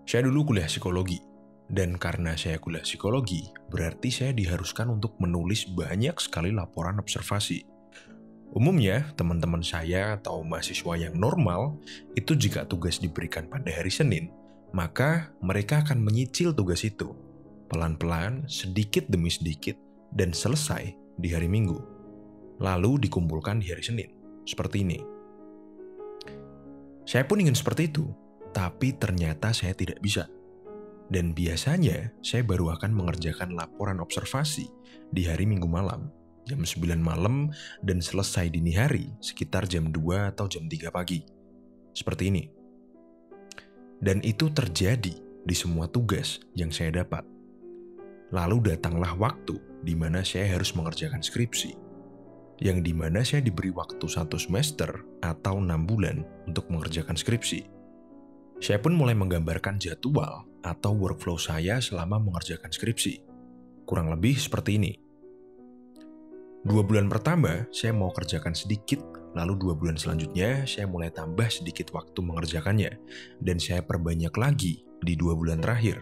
Saya dulu kuliah psikologi, dan karena saya kuliah psikologi, berarti saya diharuskan untuk menulis banyak sekali laporan observasi. Umumnya, teman-teman saya atau mahasiswa yang normal, itu jika tugas diberikan pada hari Senin, maka mereka akan menyicil tugas itu, pelan-pelan, sedikit demi sedikit, dan selesai di hari Minggu. Lalu dikumpulkan di hari Senin, seperti ini. Saya pun ingin seperti itu, tapi ternyata saya tidak bisa. Dan biasanya saya baru akan mengerjakan laporan observasi di hari Minggu malam, jam 9 malam dan selesai dini hari sekitar jam 2 atau jam 3 pagi. Seperti ini. Dan itu terjadi di semua tugas yang saya dapat. Lalu datanglah waktu di mana saya harus mengerjakan skripsi, yang di mana saya diberi waktu 1 semester atau 6 bulan untuk mengerjakan skripsi. Saya pun mulai menggambarkan jadwal atau workflow saya selama mengerjakan skripsi. Kurang lebih seperti ini. 2 bulan pertama, saya mau kerjakan sedikit, lalu 2 bulan selanjutnya, saya mulai tambah sedikit waktu mengerjakannya, dan saya perbanyak lagi di 2 bulan terakhir.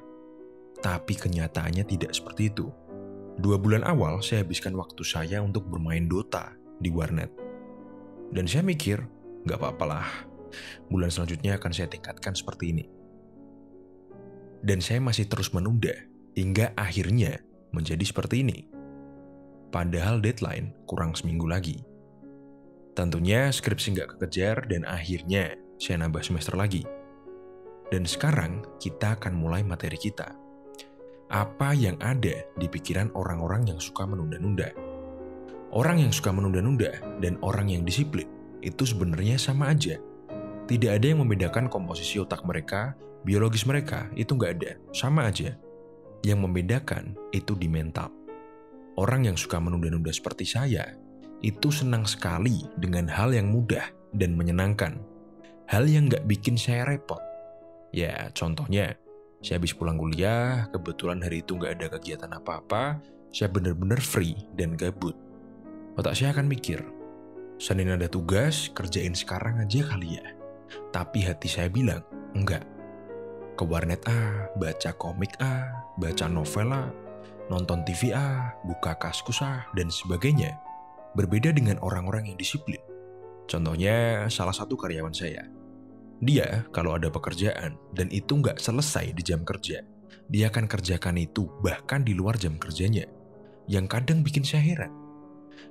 Tapi kenyataannya tidak seperti itu. 2 bulan awal, saya habiskan waktu saya untuk bermain Dota di warnet. Dan saya mikir, nggak apa-apalah. Bulan selanjutnya akan saya tingkatkan seperti ini. Dan saya masih terus menunda, hingga akhirnya menjadi seperti ini. Padahal deadline kurang seminggu lagi. Tentunya skripsi nggak kekejar dan akhirnya saya nambah semester lagi. Dan sekarang kita akan mulai materi kita. Apa yang ada di pikiran orang-orang yang suka menunda-nunda? Orang yang suka menunda-nunda dan orang yang disiplin itu sebenarnya sama aja. Tidak ada yang membedakan komposisi otak mereka, biologis mereka, itu nggak ada. Sama aja. Yang membedakan itu di mental. Orang yang suka menunda-nunda seperti saya, itu senang sekali dengan hal yang mudah dan menyenangkan. Hal yang nggak bikin saya repot. Ya, contohnya, saya habis pulang kuliah, kebetulan hari itu nggak ada kegiatan apa-apa, saya benar-benar free dan gabut. Otak saya akan mikir, Senin ada tugas, kerjain sekarang aja kali ya. Tapi hati saya bilang, enggak. Ke warnet baca komik baca novel nonton TV buka Kaskus dan sebagainya. Berbeda dengan orang-orang yang disiplin. Contohnya, salah satu karyawan saya. Dia kalau ada pekerjaan dan itu nggak selesai di jam kerja, dia akan kerjakan itu bahkan di luar jam kerjanya. Yang kadang bikin saya heran.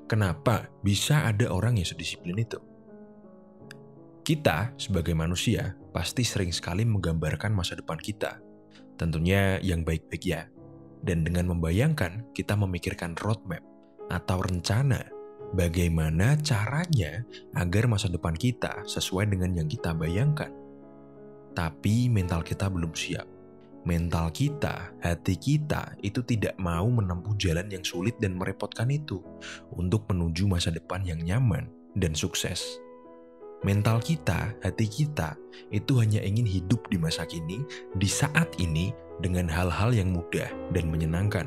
Kenapa bisa ada orang yang sedisiplin itu? Kita sebagai manusia pasti sering sekali menggambarkan masa depan kita. Tentunya yang baik-baik ya. Dan dengan membayangkan, kita memikirkan roadmap atau rencana bagaimana caranya agar masa depan kita sesuai dengan yang kita bayangkan. Tapi mental kita belum siap. Mental kita, hati kita itu tidak mau menempuh jalan yang sulit dan merepotkan itu untuk menuju masa depan yang nyaman dan sukses. Mental kita, hati kita, itu hanya ingin hidup di masa kini, di saat ini, dengan hal-hal yang mudah dan menyenangkan.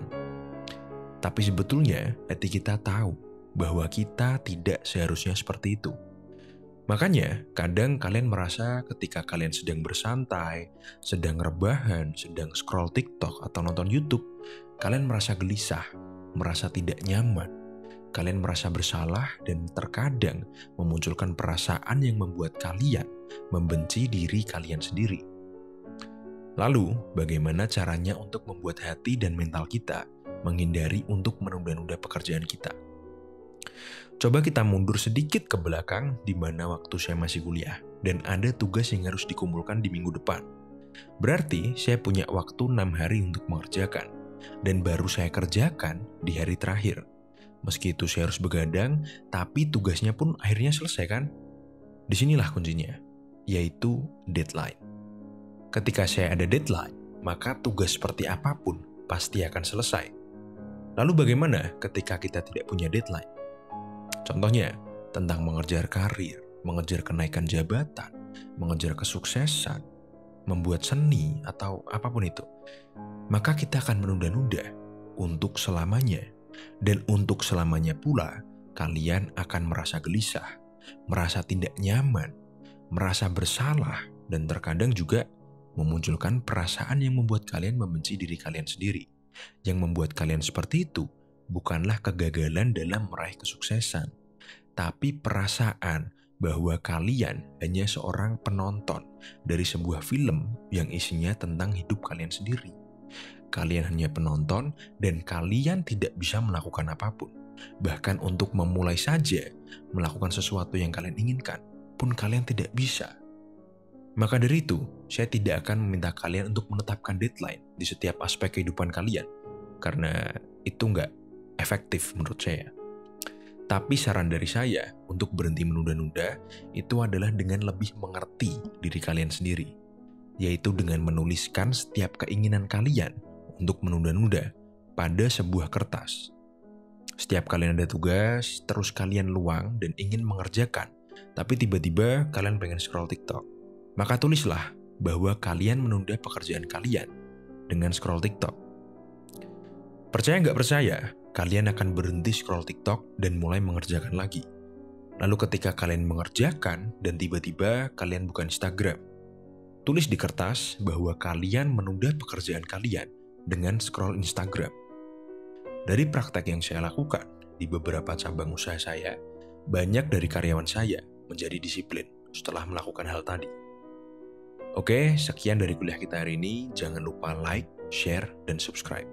Tapi sebetulnya, hati kita tahu bahwa kita tidak seharusnya seperti itu. Makanya, kadang kalian merasa ketika kalian sedang bersantai, sedang rebahan, sedang scroll TikTok atau nonton YouTube, kalian merasa gelisah, merasa tidak nyaman. Kalian merasa bersalah dan terkadang memunculkan perasaan yang membuat kalian membenci diri kalian sendiri. Lalu, bagaimana caranya untuk membuat hati dan mental kita menghindari untuk menunda-nunda pekerjaan kita? Coba kita mundur sedikit ke belakang di mana waktu saya masih kuliah dan ada tugas yang harus dikumpulkan di minggu depan. Berarti saya punya waktu 6 hari untuk mengerjakan dan baru saya kerjakan di hari terakhir. Meski itu saya harus begadang, tapi tugasnya pun akhirnya selesai kan? Disinilah kuncinya, yaitu deadline. Ketika saya ada deadline, maka tugas seperti apapun pasti akan selesai. Lalu bagaimana ketika kita tidak punya deadline? Contohnya, tentang mengejar karir, mengejar kenaikan jabatan, mengejar kesuksesan, membuat seni, atau apapun itu. Maka kita akan menunda-nunda untuk selamanya. Dan untuk selamanya pula, kalian akan merasa gelisah, merasa tidak nyaman, merasa bersalah, dan terkadang juga memunculkan perasaan yang membuat kalian membenci diri kalian sendiri. Yang membuat kalian seperti itu bukanlah kegagalan dalam meraih kesuksesan, tapi perasaan bahwa kalian hanya seorang penonton dari sebuah film yang isinya tentang hidup kalian sendiri. Kalian hanya penonton dan kalian tidak bisa melakukan apapun. Bahkan untuk memulai saja melakukan sesuatu yang kalian inginkan pun kalian tidak bisa. Maka dari itu, saya tidak akan meminta kalian untuk menetapkan deadline di setiap aspek kehidupan kalian, karena itu nggak efektif menurut saya. Tapi saran dari saya untuk berhenti menunda-nunda itu adalah dengan lebih mengerti diri kalian sendiri, yaitu dengan menuliskan setiap keinginan kalian untuk menunda-nunda pada sebuah kertas. Setiap kalian ada tugas, terus kalian luang dan ingin mengerjakan, tapi tiba-tiba kalian pengen scroll TikTok. Maka tulislah bahwa kalian menunda pekerjaan kalian dengan scroll TikTok. Percaya nggak percaya, kalian akan berhenti scroll TikTok dan mulai mengerjakan lagi. Lalu ketika kalian mengerjakan dan tiba-tiba kalian buka Instagram, tulis di kertas bahwa kalian menunda pekerjaan kalian dengan scroll Instagram. Dari praktek yang saya lakukan di beberapa cabang usaha saya, banyak dari karyawan saya menjadi disiplin setelah melakukan hal tadi. Oke, sekian dari kuliah kita hari ini. Jangan lupa like, share, dan subscribe.